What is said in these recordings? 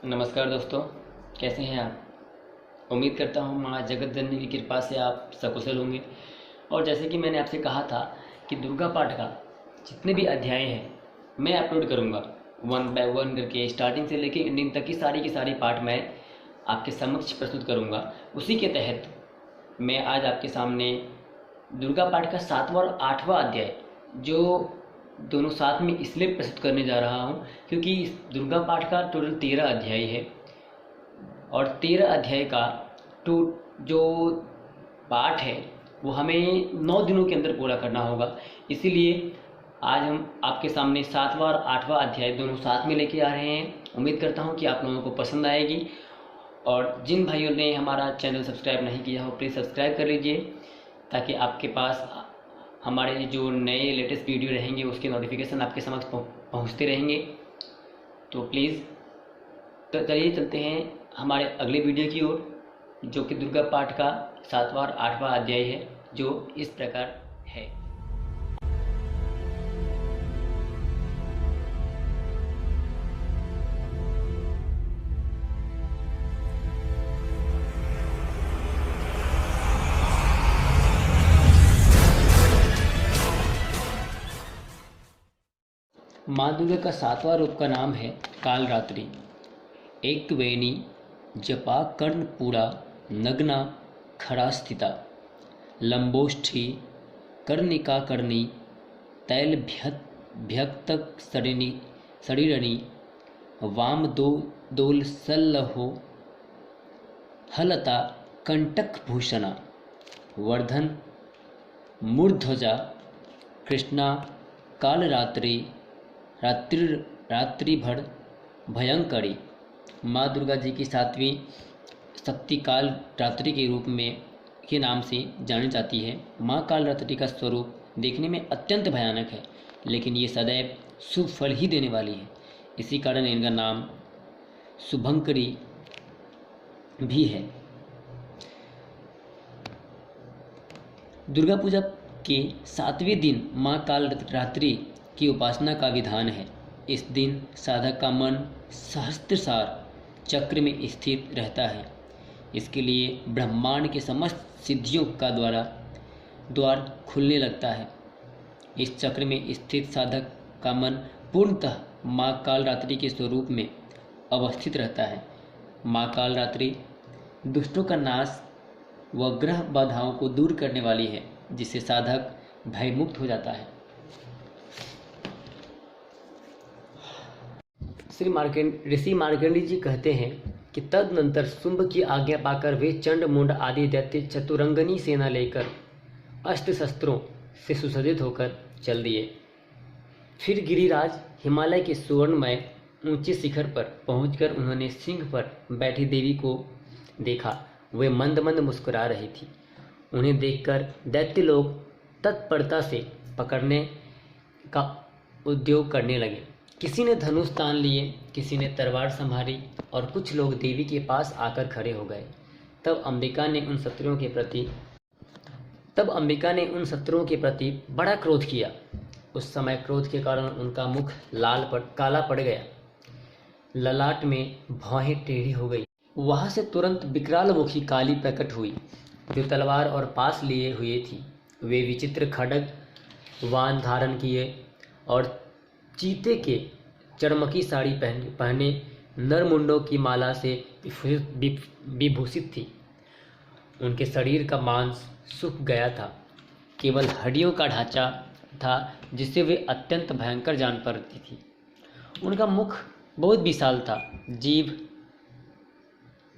नमस्कार दोस्तों, कैसे हैं आप। उम्मीद करता हूँ माँ जगत जननी की कृपा से आप सकुशल होंगे। और जैसे कि मैंने आपसे कहा था कि दुर्गा पाठ का जितने भी अध्याय हैं मैं अपलोड करूँगा 1 बाय 1 करके, स्टार्टिंग से लेके एंडिंग तक की सारी पाठ मैं आपके समक्ष प्रस्तुत करूँगा। उसी के तहत मैं आज आपके सामने दुर्गा पाठ का 7वां और 8वां अध्याय जो दोनों साथ में इसलिए प्रस्तुत करने जा रहा हूँ क्योंकि इस दुर्गा पाठ का टोटल 13 अध्याय है और 13 अध्याय का टू जो पाठ है वो हमें 9 दिनों के अंदर पूरा करना होगा। इसीलिए आज हम आपके सामने 7वां और 8वां अध्याय दोनों साथ में लेके आ रहे हैं। उम्मीद करता हूँ कि आप लोगों को पसंद आएगी। और जिन भाइयों ने हमारा चैनल सब्सक्राइब नहीं किया हो प्लीज़ सब्सक्राइब कर लीजिए ताकि आपके पास हमारे जो नए लेटेस्ट वीडियो रहेंगे उसके नोटिफिकेशन आपके समक्ष पहुंचते रहेंगे। तो प्लीज़ तो चलिए चलते हैं हमारे अगले वीडियो की ओर जो कि दुर्गा पाठ का 7वां और 8वां अध्याय है जो इस प्रकार है। माँ दुर्गा का 7वां रूप का नाम है कालरात्रि। एक वेणी जपा कर्णपूरा नग्ना खरा स्थिता लंबोष्ठी कर्णिका कर्णी तैलभ्यक्त शरीरणी वाम दोल सल्लहो हलता कंटक भूषणा वर्धन मूर्ध्वजा कृष्णा कालरात्रि रात्रि भर भयंकरी। माँ दुर्गा जी की 7वीं शक्ति काल रात्रि के रूप में के नाम से जानी जाती है। माँ काल रात्रि का स्वरूप देखने में अत्यंत भयानक है लेकिन ये सदैव शुभ फल ही देने वाली है। इसी कारण इनका नाम शुभंकरी भी है। दुर्गा पूजा के 7वें दिन माँ काल रात्रि की उपासना का विधान है। इस दिन साधक का मन सहस्त्रसार चक्र में स्थित रहता है। इसके लिए ब्रह्मांड के समस्त सिद्धियों का द्वार खुलने लगता है। इस चक्र में स्थित साधक का मन पूर्णतः माँ काल रात्रि के स्वरूप में अवस्थित रहता है। माँ काल रात्रि दुष्टों का नाश व ग्रह बाधाओं को दूर करने वाली है जिससे साधक भयमुक्त हो जाता है। ऋषि मार्कंडी जी कहते हैं कि तदनंतर शुंभ की आज्ञा पाकर वे चंड मुंड आदि दैत्य चतुरंगनी सेना लेकर अस्त्र शस्त्रों से सुसज्जित होकर चल दिए। फिर गिरिराज हिमालय के सुवर्णमय ऊंचे शिखर पर पहुंचकर उन्होंने सिंह पर बैठी देवी को देखा। वे मंद मंद मुस्कुरा रही थी। उन्हें देखकर दैत्य लोग तत्परता से पकड़ने का उद्योग करने लगे। किसी ने धनुष तान लिए, किसी ने तलवार संभाली और कुछ लोग देवी के पास आकर खड़े हो गए। तब अंबिका ने उन शत्रुओं के प्रति बड़ा क्रोध किया। उस समय क्रोध के कारण उनका मुख काला पड़ गया, ललाट में भौहें टेढ़ी हो गई। वहां से तुरंत विकराल मुखी काली प्रकट हुई जो तलवार और पास लिए हुए थी। वे विचित्र खड्ग वान धारण किए और चीते के चढ़मकी साड़ी पहने नरमुंडों की माला से विभूषित थी। उनके शरीर का मांस सूख गया था, केवल हड्डियों का ढांचा था जिससे वे अत्यंत भयंकर जान पड़ती थी। उनका मुख बहुत विशाल था, जीभ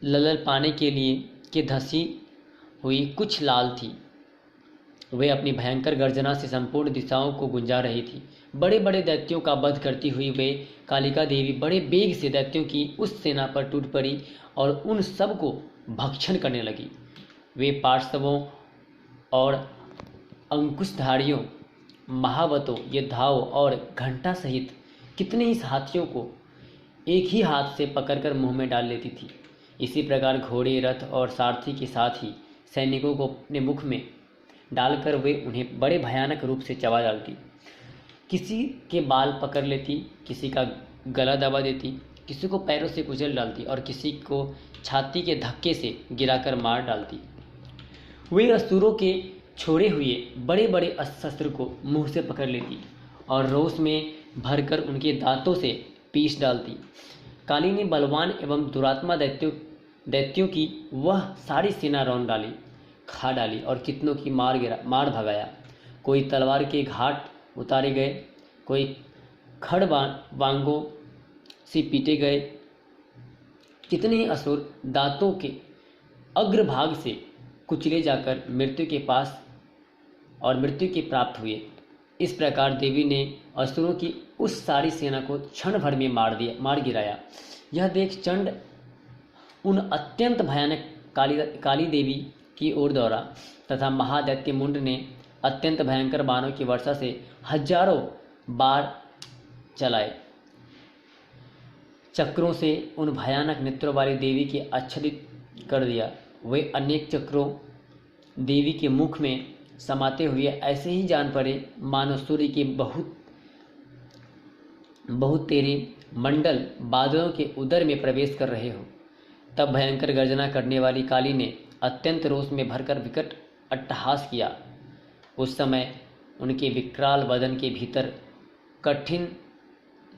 ललल पाने के धसी हुई कुछ लाल थी। वे अपनी भयंकर गर्जना से संपूर्ण दिशाओं को गुंजा रही थी। बड़े बड़े दैत्यों का वध करती हुई वे कालिका देवी बड़े बेग से दैत्यों की उस सेना पर टूट पड़ी और उन सब को भक्षण करने लगी। वे पार्श्वों और अंकुशधारियों, महावतों, योद्धाओं और घंटा सहित कितने ही हाथियों को एक ही हाथ से पकड़कर मुंह में डाल लेती थी। इसी प्रकार घोड़े, रथ और सारथी के साथ ही सैनिकों को अपने मुख में डालकर वे उन्हें बड़े भयानक रूप से चबा डालती। किसी के बाल पकड़ लेती, किसी का गला दबा देती, किसी को पैरों से कुचल डालती और किसी को छाती के धक्के से गिराकर मार डालती। वे असुरों के छोड़े हुए बड़े बड़े शस्त्र को मुंह से पकड़ लेती और रोष में भरकर उनके दांतों से पीस डालती। काली ने बलवान एवं दुरात्मा दैत्यों की वह सारी सेना रौंद डाली, खा डाली और कितनों की मार भगाया। कोई तलवार के घाट उतारे गए, कोई खड़बांगों से पीटे गए। कितने ही असुर दांतों के अग्रभाग से कुचले जाकर मृत्यु के पास और मृत्यु के प्राप्त हुए। इस प्रकार देवी ने असुरों की उस सारी सेना को क्षण भर में मार गिराया। यह देख चंड उन अत्यंत भयानक काली देवी की ओर दौड़ा तथा महादैत्य मुंड ने अत्यंत भयंकर बाणों की वर्षा से हजारों बार चलाए। चक्रों से उन भयानक नेत्रों वाली देवी के आच्छादित कर दिया। वे अनेक चक्रों देवी के मुख में समाते हुए ऐसे ही जान पड़े मानो सूर्य के बहुत तेरे मंडल बादलों के उदर में प्रवेश कर रहे हो। तब भयंकर गर्जना करने वाली काली ने अत्यंत रोष में भरकर विकट अट्टहास किया। उस समय उनके विकराल बदन के भीतर कठिन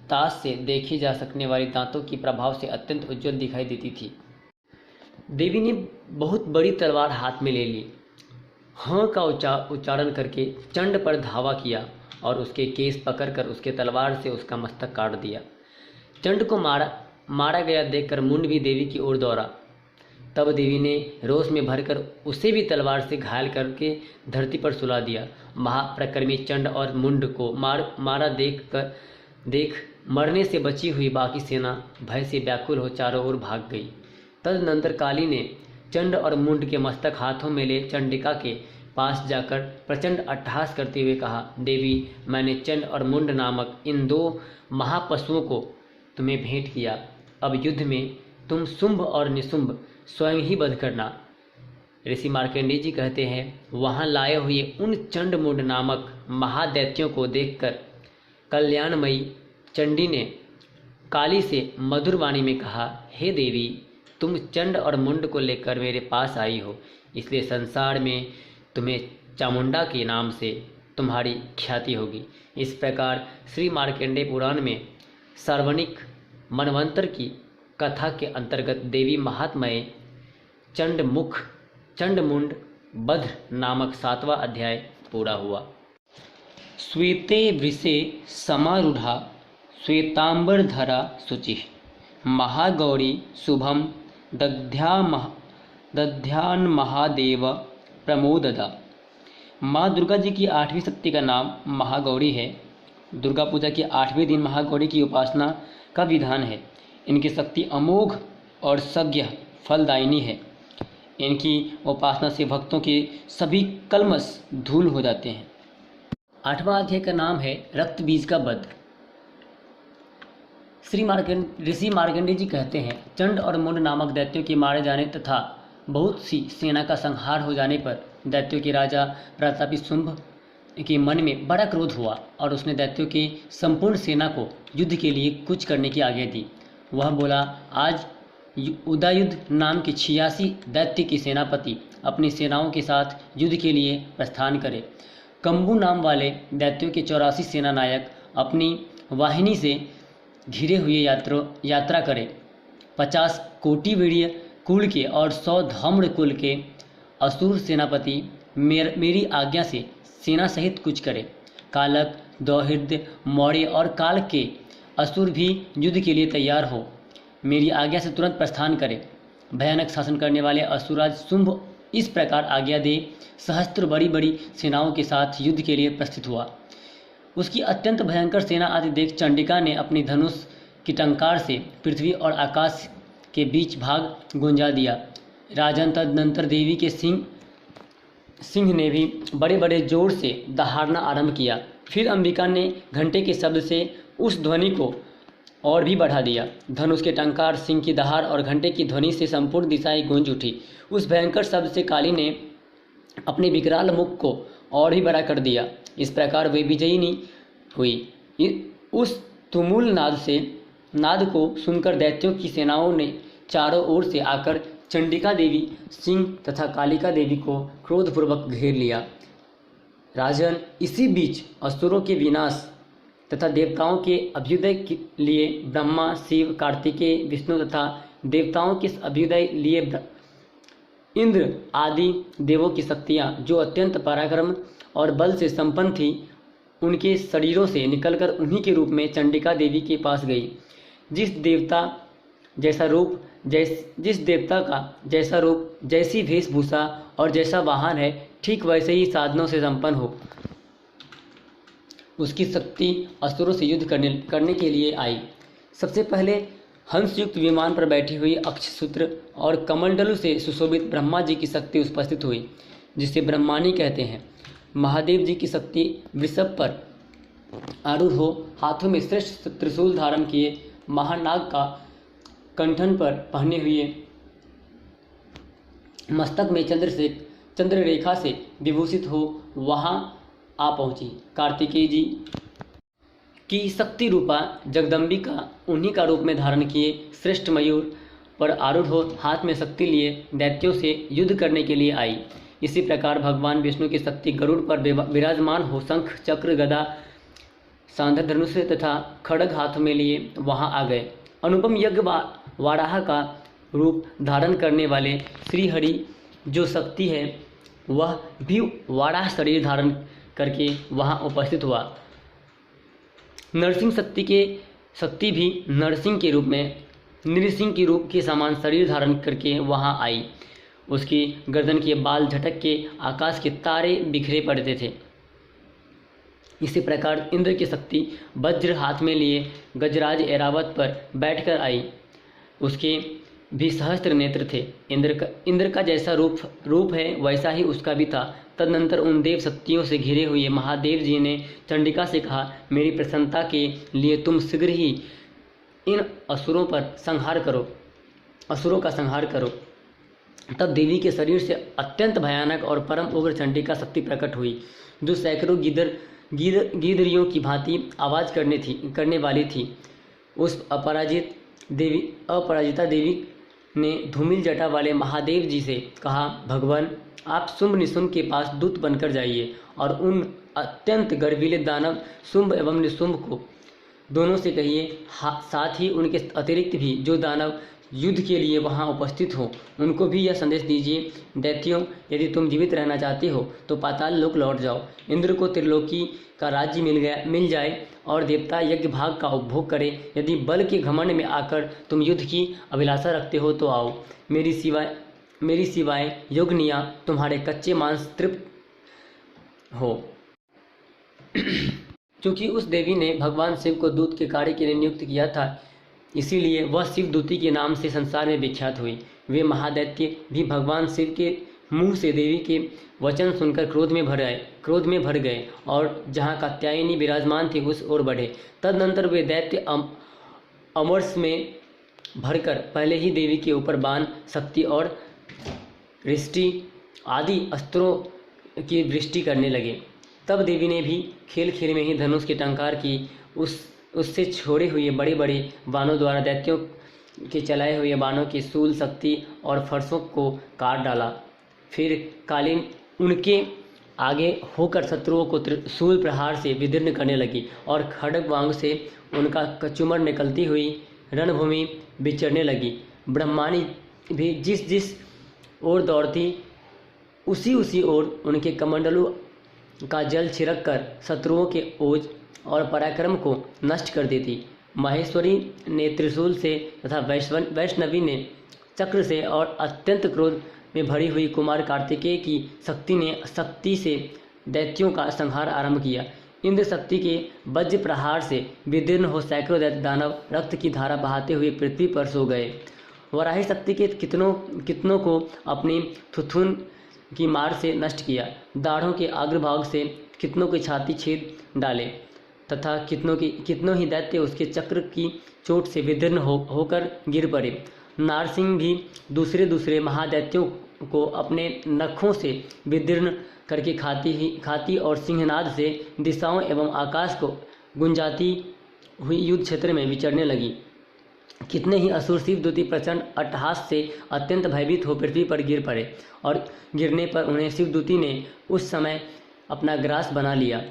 ताश से देखी जा सकने वाली दांतों की प्रभाव से अत्यंत उज्जवल दिखाई देती थी। देवी ने बहुत बड़ी तलवार हाथ में ले ली, हाँ का उच्चारण करके चंड पर धावा किया और उसके केस पकड़कर उसके तलवार से उसका मस्तक काट दिया। चंड को मारा गया देखकर मुंड भी देवी की ओर दौड़ा। तब देवी ने रोष में भरकर उसे भी तलवार से घायल करके धरती पर सुला दिया। महाप्रक्रमी चंड और मुंड को मारा देख मरने से बची हुई बाकी सेना भय से व्याकुल हो चारों ओर भाग गई। तदनंतर काली ने चंड और मुंड के मस्तक हाथों में ले चंडिका के पास जाकर प्रचंड अट्टहास करते हुए कहा, देवी, मैंने चंड और मुंड नामक इन दो महापशुओं को तुम्हें भेंट किया। अब युद्ध में तुम शुंभ और निशुंभ स्वयं ही वध करना। ऋषि मार्कंडेय जी कहते हैं, वहां लाए हुए उन चंड मुंड नामक महादैत्यों को देखकर कल्याणमयी चंडी ने काली से मधुर वाणी में कहा, हे देवी, तुम चंड और मुंड को लेकर मेरे पास आई हो, इसलिए संसार में तुम्हें चामुंडा के नाम से तुम्हारी ख्याति होगी। इस प्रकार श्री मार्कंडेय पुराण में सार्वणिक मनवंतर की कथा के अंतर्गत देवी महात्म्य चंडमुंड वध नामक 7वां अध्याय पूरा हुआ। श्वेते वृषे समारूढ़ा श्वेतांबरधरा शुचिः महागौरी शुभम दध्यान महादेव प्रमोददा। माँ दुर्गा जी की 8वीं शक्ति का नाम महागौरी है। दुर्गा पूजा के 8वें दिन महागौरी की उपासना का विधान है। इनकी शक्ति अमोघ और सज्ञ फलदायिनी है। इनकी उपासना से भक्तों के सभी कल्मश धूल हो जाते हैं। 8वां अध्याय का नाम है रक्त बीज का वध। ऋषि मार्कंडेय जी कहते हैं, चंड और मुंड नामक दैत्यों के मारे जाने तथा बहुत सी सेना का संहार हो जाने पर दैत्यों के राजा प्रतापी शुंभ के मन में बड़ा क्रोध हुआ और उसने दैत्यों की संपूर्ण सेना को युद्ध के लिए कूच करने की आज्ञा दी। वह बोला, आज उदयुद्ध नाम के 86 दैत्य के सेनापति अपनी सेनाओं के साथ युद्ध के लिए प्रस्थान करे। कंबू नाम वाले दैत्यों के 84 सेना नायक अपनी वाहिनी से घिरे हुए यात्रा करें। 50 कोटिवीर्य कुल के और 100 धौम्र कुल के असुर सेनापति मेरी आज्ञा से सेना सहित कूच करें। कालक, दौहिर्द, मौर्य और काल के असुर भी युद्ध के लिए तैयार हो मेरी आज्ञा से तुरंत प्रस्थान करें। भयानक शासन करने वाले असुराज शुंभ इस प्रकार आज्ञा दे सहस्त्र बड़ी बड़ी सेनाओं के साथ युद्ध के लिए प्रस्थित हुआ। उसकी अत्यंत भयंकर सेना आदि देख चंडिका ने अपनी धनुष की टंकार से पृथ्वी और आकाश के बीच भाग गुंजा दिया। राजन तदनंतर देवी के सिंह ने भी बड़े बड़े जोर से दहाड़ना आरंभ किया। फिर अंबिका ने घंटे के शब्द से उस ध्वनि को और भी बढ़ा दिया। धनुष के टंकार, सिंह की दहाड़ और घंटे की ध्वनि से संपूर्ण दिशाएं गूंज उठी। उस भयंकर शब्द से काली ने अपने विकराल मुख को और भी बड़ा कर दिया। इस प्रकार वे विजयिनी हुई। उस तुमुल नाद से नाद को सुनकर दैत्यों की सेनाओं ने चारों ओर से आकर चंडिका देवी, सिंह तथा कालिका देवी को क्रोधपूर्वक घेर लिया। राजन, इसी बीच असुरों के विनाश तथा देवताओं के अभ्युदय के लिए ब्रह्मा, शिव, कार्तिकेय, विष्णु तथा देवताओं के अभ्युदय लिए इंद्र आदि देवों की शक्तियाँ, जो अत्यंत पराक्रम और बल से संपन्न थी, उनके शरीरों से निकलकर उन्हीं के रूप में चंडिका देवी के पास गई। जिस देवता का जैसा रूप, जैसी वेशभूषा और जैसा वाहन है, ठीक वैसे ही साधनों से संपन्न हो, उसकी शक्ति असुरों से युद्ध करने के लिए आई। सबसे पहले हंसयुक्त विमान पर बैठी हुई अक्षसूत्र और कमंडलू से सुशोभित ब्रह्मा जी की शक्ति उपस्थित हुई, जिसे ब्रह्मानी कहते हैं। महादेव जी की शक्ति वृषभ पर आरूढ़ हो, हाथों में श्रेष्ठ त्रिशूल धारण किए, महानाग का कंठन पर पहने हुए, मस्तक में चंद्र रेखा से विभूषित हो वहां आ पहुंची। कार्तिकेय जी की शक्ति रूपा जगदम्बिका उन्हीं का रूप में धारण किए श्रेष्ठ मयूर पर आरूढ़ हो, हाथ में शक्ति लिए दैत्यों से युद्ध करने के लिए आई। इसी प्रकार भगवान विष्णु की शक्ति गरुड़ पर विराजमान हो, शंख, चक्र, गदा, सांधर धनुष तथा खड्ग हाथों में लिए वहां आ गए। अनुपम यज्ञ वाराह का रूप धारण करने वाले श्रीहरि जो शक्ति है, वह भी वाराह शरीर धारण करके वहां उपस्थित हुआ। नरसिंह शक्ति भी नरसिंह के रूप में नृसिंह के रूप के समान शरीर धारण करके वहां आई। उसकी गर्दन के बाल झटक के आकाश के तारे बिखरे पड़ते थे। इसी प्रकार इंद्र की शक्ति वज्र हाथ में लिए गजराज ऐरावत पर बैठकर आई। उसके भी सहस्त्र नेत्र थे। इंद्र का जैसा रूप है, वैसा ही उसका भी था। तदनंतर उन देव शक्तियों से घिरे हुए महादेव जी ने चंडिका से कहा, मेरी प्रसन्नता के लिए तुम शीघ्र ही इन असुरों का संहार करो। तब देवी के शरीर से अत्यंत भयानक और परम उग्र चंडिका शक्ति प्रकट हुई, जो सैकड़ों गीदड़ियों की भांति आवाज करने वाली थी। उस अपराजिता देवी ने धूमिल जटा वाले महादेव जी से कहा, भगवान, आप शुंभ निशुंभ के पास दूत बनकर जाइए और उन अत्यंत गर्वीले दानव शुंभ एवं निशुंभ को दोनों से कहिए, साथ ही उनके अतिरिक्त भी जो दानव युद्ध के लिए वहां उपस्थित हो, उनको भी यह संदेश दीजिए, दैत्यों, यदि तुम जीवित रहना चाहते हो तो पाताल लोक लौट जाओ। इंद्र को त्रिलोकी का राज्य मिल जाए और देवता यज्ञ भाग का उपभोग करे। यदि बल के घमंड में आकर तुम युद्ध की अभिलाषा रखते हो तो आओ। मेरी सिवाय योगनिया तुम्हारे कच्चे मांस तृप्त हो। क्योंकि उस देवी ने भगवान शिव को दूत के कार्य के लिए नियुक्त किया था, इसीलिए वह शिवदूती के नाम से संसार में विख्यात हुई। वे महादैत्य भी भगवान शिव के मुंह से देवी के वचन सुनकर क्रोध में भर गए और जहाँ कात्यायनी विराजमान थी उस ओर बढ़े। तदनंतर वे दैत्य अमरस में भरकर पहले ही देवी के ऊपर बाण, शक्ति और रिष्टि आदि अस्त्रों की वृष्टि करने लगे। तब देवी ने भी खेल खेल में ही धनुष की टंकार की उससे छोड़े हुए बड़े बड़े बाणों द्वारा दैत्यों के चलाए हुए बाणों की शूल, शक्ति और फरसों को काट डाला। फिर कालीन उनके आगे होकर शत्रुओं को शूल प्रहार से विदीर्ण करने लगी और खड्ग वांग से उनका कचुमर निकलती हुई रणभूमि विचरने लगी। ब्रह्मानी भी जिस ओर दौड़ती उसी ओर उनके कमंडलों का जल छिड़क कर शत्रुओं के ओज और पराक्रम को नष्ट कर देती। माहेश्वरी ने त्रिशूल से तथा वैष्णवी ने चक्र से और अत्यंत क्रोध में भरी हुई कुमार कार्तिकेय की शक्ति से दैत्यों का संहार आरंभ किया। इंद्र शक्ति के वज्र प्रहार से विदीर्ण हो सैकड़ों दैत्य दानव रक्त की धारा बहाते हुए पृथ्वी पर सो गए। वराही शक्ति के कितनों को अपनी थुथुन की मार से नष्ट किया। दाढ़ों के अग्रभाग से कितनों की छाती छेद डाले तथा कितनों ही दैत्य उसके चक्र की चोट से विदीर्ण होकर गिर पड़े। नारसिंह भी दूसरे महादैत्यों को अपने नखों से विदीर्ण करके खाती और सिंहनाद से दिशाओं एवं आकाश को गुंजाती हुई युद्ध क्षेत्र में विचरने लगी। कितने ही असुर शिवदूती प्रचंड अट्टहास से अत्यंत भयभीत हो पृथ्वी पर गिर पड़े और गिरने पर उन्हें शिवदूती ने उस समय अपना ग्रास बना लिया।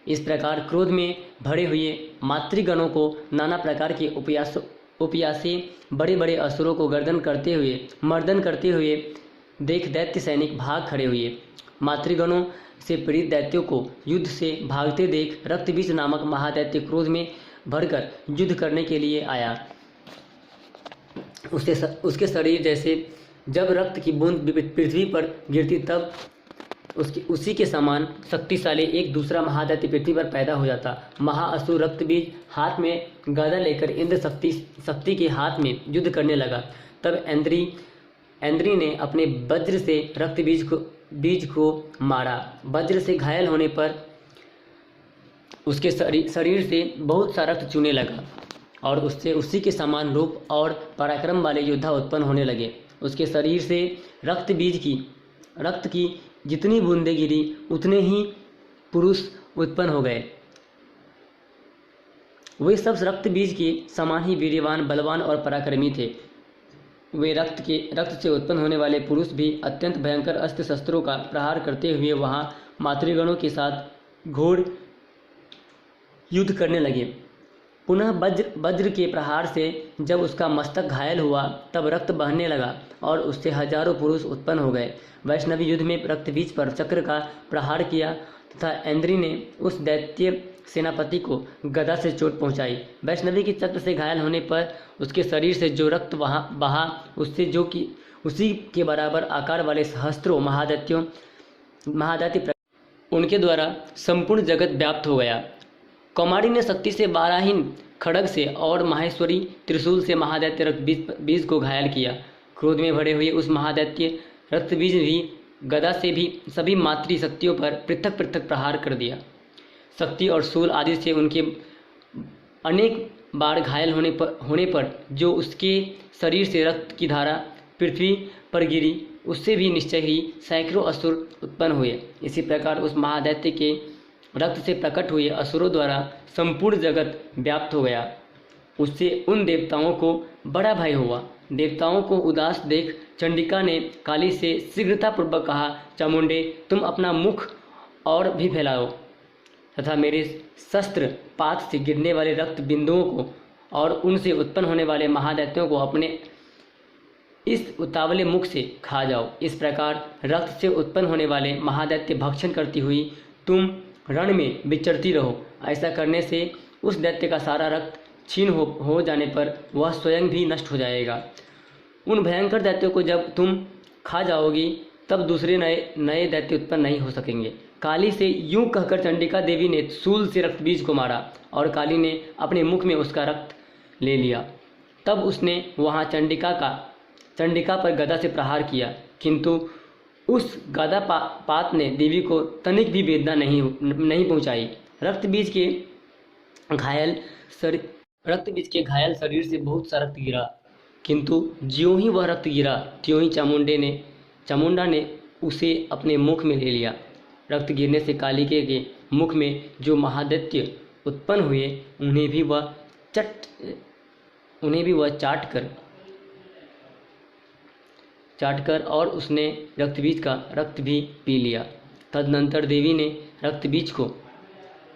इस प्रकार क्रोध में भरे हुए मातृगणों को नाना प्रकार के उपयासे बड़े बड़े असुरों को मर्दन करते हुए देख दैत्य सैनिक भाग खड़े हुए। मातृगणों से पीड़ित दैत्यों को युद्ध से भागते देख रक्तबीज नामक महादैत्य क्रोध में भरकर युद्ध करने के लिए आया। उसके शरीर जैसे जब रक्त की बूंद पृथ्वी पर गिरती तब उसी के समान शक्तिशाली एक दूसरा महादैत्य पृथ्वी पर पैदा हो जाता। महाअसुर रक्तबीज हाथ में गदा लेकर इंद्र शक्ति के हाथ में युद्ध करने लगा। तब ऐन्द्री ने अपने वज्र से बीज को मारा। वज्र से घायल होने पर उसके शरीर से बहुत सा रक्त चूने लगा और उससे उसी के समान रूप और पराक्रम वाले योद्धा उत्पन्न होने लगे। उसके शरीर से रक्त की जितनी बूंदें गिरी उतने ही पुरुष उत्पन्न हो गए। वे सब रक्त बीज के समान ही वीर्यवान, बलवान और पराक्रमी थे। वे रक्त से उत्पन्न होने वाले पुरुष भी अत्यंत भयंकर अस्त्र शस्त्रों का प्रहार करते हुए वहां मातृगणों के साथ घोर युद्ध करने लगे। पुनः वज्र के प्रहार से जब उसका मस्तक घायल हुआ तब रक्त बहने लगा और उससे हजारों पुरुष उत्पन्न हो गए। वैष्णवी युद्ध में रक्तबीज पर चक्र का प्रहार किया तथा ऐन्द्री ने उस दैत्य सेनापति को गदा से चोट पहुंचाई। वैष्णवी के चक्र से घायल होने पर उसके शरीर से जो रक्त बहा उसी के बराबर आकार वाले सहस्त्रों महादैत्य उनके द्वारा संपूर्ण जगत व्याप्त हो गया। कौमारी ने शक्ति से बाराहीन खड्ग से और माहेश्वरी त्रिशूल से महादैत्य रक्तबीज को घायल किया। क्रोध में भरे हुए उस महादैत्य रक्तबीज भी गदा से भी सभी मातृ शक्तियों पर पृथक पृथक प्रहार कर दिया। शक्ति और शूल आदि से उनके अनेक बार घायल होने पर जो उसके शरीर से रक्त की धारा पृथ्वी पर गिरी उससे भी निश्चय ही सैकड़ों असुर उत्पन्न हुए। इसी प्रकार उस महादैत्य के रक्त से प्रकट हुए असुरों द्वारा संपूर्ण जगत व्याप्त हो गया। उससे उन देवताओं को बड़ा भय हुआ। देवताओं को उदास देख चंडिका ने काली से शीघ्रतापूर्वक कहा, चामुंडे तुम अपना मुख और भी फैलाओ तथा मेरे शस्त्र पात से गिरने वाले रक्त बिंदुओं को और उनसे उत्पन्न होने वाले महादैत्यों को अपने इस उतावले मुख से खा जाओ। इस प्रकार रक्त से उत्पन्न होने वाले महादैत्य भक्षण करती हुई तुम रण में विचरती रहो। ऐसा करने से उस दैत्य का सारा रक्त छीन हो जाने पर वह स्वयं भी नष्ट हो जाएगा। उन भयंकर दैत्यों को जब तुम खा जाओगी तब दूसरे नए दैत्य उत्पन्न नहीं हो सकेंगे। काली से यूं कहकर चंडिका देवी ने शूल से रक्तबीज को मारा और काली ने अपने मुख में उसका रक्त ले लिया। तब उसने वहां चंडिका पर गदा से प्रहार किया, किंतु उस गदा पात ने देवी को तनिक भी वेदना नहीं पहुंचाई। रक्तबीज के घायल शरीर से बहुत सा रक्त गिरा, किंतु ज्यों ही वह रक्त गिरा त्यों ही चामुंडा ने उसे अपने मुख में ले लिया। रक्त गिरने से कालिके के मुख में जो महादैत्य उत्पन्न हुए उन्हें भी वह चाट कर और उसने रक्तबीज का रक्त भी पी लिया। तदनंतर देवी ने रक्तबीज को,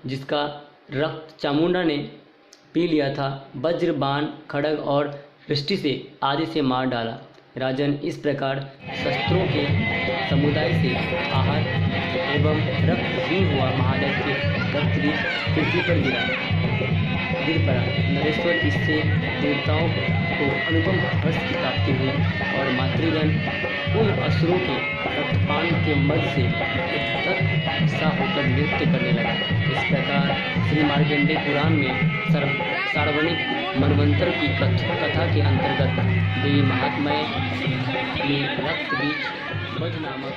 जिसका रक्त चामुंडा ने पी लिया था, वज्र, बाण, खड्ग और वृष्टि से आदि से मार डाला। राजन, इस प्रकार शस्त्रों के समुदाय से आहार एवं रक्तहीन हुआ महादैत्य रक्तबीज पृथ्वी पर गिर पड़ा। नरेश्वर, इससे देवताओं को अनुपम हर्ष की प्राप्ति हुई और मातृगण उन असुरों के रक्तपान के मद से सा होकर नृत्य करने लगा। इस प्रकार श्री मार्कंडेय पुराण में सार्वणिक मनवंतर की कथा के अंतर्गत देवी महात्म्य में रक्तबीज वध नामक